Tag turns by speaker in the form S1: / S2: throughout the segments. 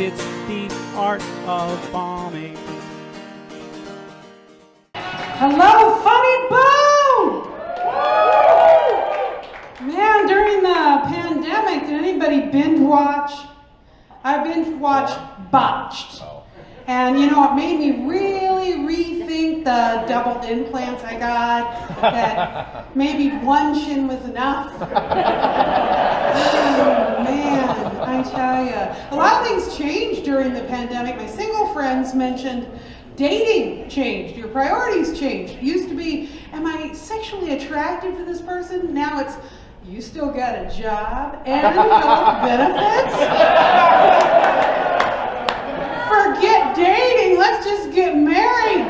S1: it's the art of bombing.
S2: Hello, Funny Bone! Man, during the pandemic, did anybody binge watch? I binge watched Botched. And you know, it made me really rethink the double implants I got, that maybe one shin was enough. Oh, man, I tell you. A lot of things changed during the pandemic. My single friends mentioned dating changed, your priorities changed. It used to be, am I sexually attracted to this person? Now it's, you still got a job and health benefits? Forget dating, let's just get married.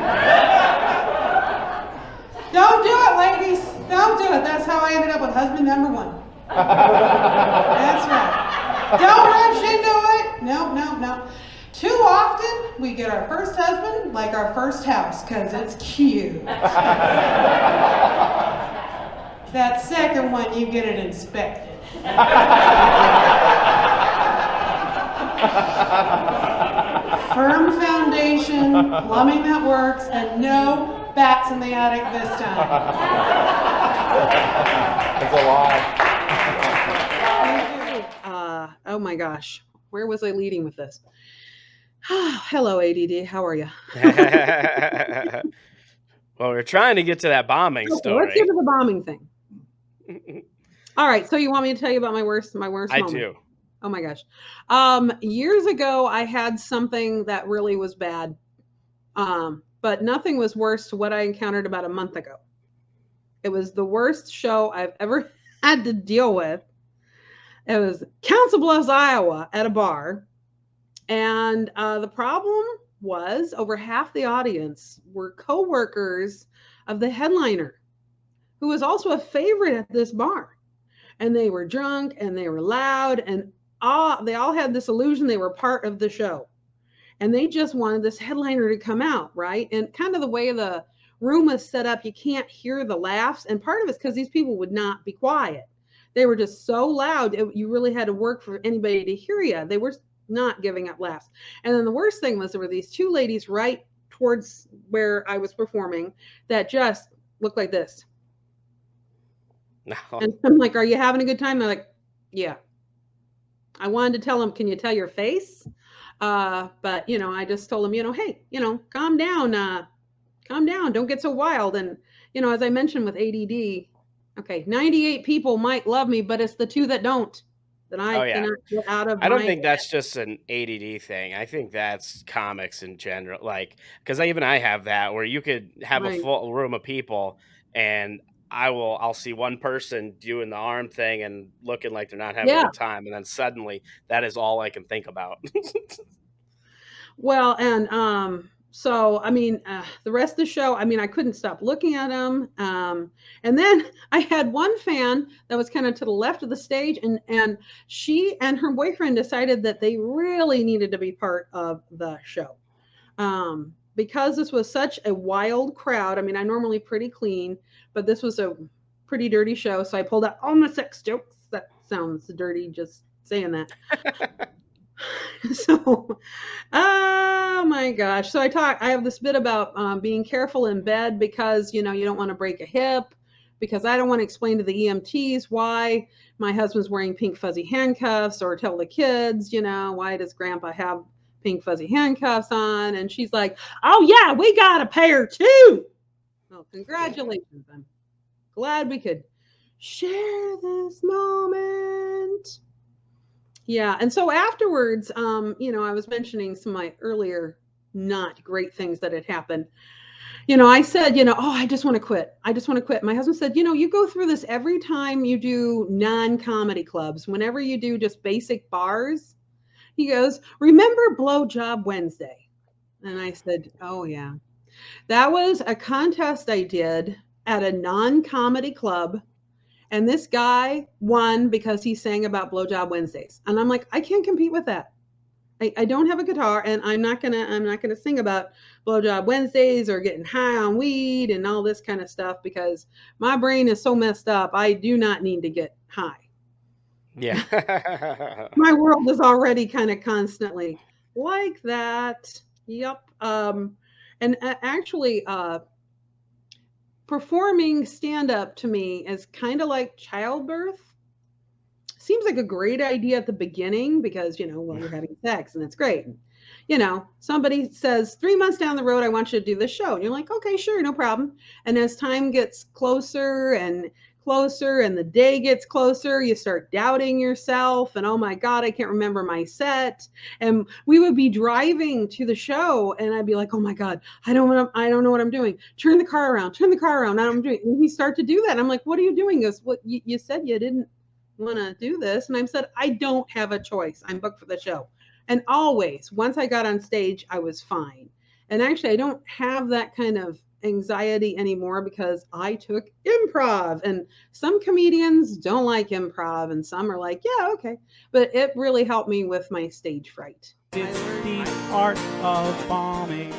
S2: Don't do it, ladies. Don't do it. That's how I ended up with husband number one. That's right. Don't rush into it. No. Too often, we get our first husband like our first house, because it's cute. That second one, you get it inspected. Firm foundation, plumbing that works, and no bats in the attic this time.
S3: That's a lie.
S2: Oh my gosh, where was I leading with this? Hello, A.D.D. How are you?
S3: Well, we're trying to get to that bombing story.
S2: Let's get to the bombing thing. All right, so you want me to tell you about my worst moment?
S3: I do.
S2: Oh my gosh. Years ago, I had something that really was bad, but nothing was worse to what I encountered about a month ago. It was the worst show I've ever had to deal with. It was Council Bluffs, Iowa, at a bar. And the problem was over half the audience were co-workers of the headliner, who was also a favorite at this bar. And they were drunk and they were loud, and they all had this illusion they were part of the show. And they just wanted this headliner to come out, right? And kind of the way the room was set up, you can't hear the laughs. And part of it's because these people would not be quiet. They were just so loud, you really had to work for anybody to hear you. They were not giving up laughs. And then the worst thing was there were these two ladies right towards where I was performing that just looked like this.
S3: No.
S2: And I'm like, are you having a good time? They're like, yeah. I wanted to tell them, can you tell your face? But, you know, I just told them, you know, hey, you know, calm down. Don't get so wild. And, you know, as I mentioned with ADD, okay, 98 people might love me, but it's the two that don't. That I cannot get out of.
S3: I don't think that's just an ADD thing. I think that's comics in general. Like, because I have that where you could have a full room of people, and I'll see one person doing the arm thing and looking like they're not having a good time, and then suddenly that is all I can think about.
S2: Well, and so I mean, the rest of the show, I mean, I couldn't stop looking at them. And then I had one fan that was kind of to the left of the stage, and she and her boyfriend decided that they really needed to be part of the show. Because this was such a wild crowd. I mean, I normally pretty clean, but this was a pretty dirty show. So I pulled out all my sex jokes. That sounds dirty just saying that. So, oh my gosh. So I have this bit about being careful in bed because, you know, you don't want to break a hip, because I don't want to explain to the EMTs why my husband's wearing pink fuzzy handcuffs, or tell the kids, you know, why does grandpa have pink fuzzy handcuffs on? And she's like, oh yeah, we got a pair too. Well, congratulations. I'm glad we could share this moment. Yeah. And so afterwards, you know, I was mentioning some of my earlier not great things that had happened. You know, I said, you know, oh, I just want to quit. My husband said, you know, you go through this every time you do non-comedy clubs, whenever you do just basic bars. He goes, remember Blowjob Wednesday? And I said, oh yeah. That was a contest I did at a non-comedy club. And this guy won because he sang about Blowjob Wednesdays. And I'm like, I can't compete with that. I don't have a guitar, and I'm not gonna sing about Blowjob Wednesdays or getting high on weed and all this kind of stuff, because my brain is so messed up. I do not need to get high.
S3: Yeah.
S2: My world is already kind of constantly like that. Yep. And actually, performing stand up to me is kind of like childbirth. Seems like a great idea at the beginning because, well, you're having sex and it's great. Somebody says 3 months down the road, I want you to do this show. And you're like, okay, sure, no problem. And as time gets closer and closer and the day gets closer, you start doubting yourself. And oh my God, I can't remember my set. And we would be driving to the show and I'd be like, oh my God, I don't know what I'm doing. Turn the car around. I don't know what I'm doing. And we start to do that. And I'm like, what are you doing? He goes, what, you said you didn't want to do this. And I said, I don't have a choice. I'm booked for the show. And always, once I got on stage, I was fine. And actually, I don't have that kind of anxiety anymore because I took improv. And some comedians don't like improv, and some are like, yeah, okay. But it really helped me with my stage fright.
S1: It's the art of bombing.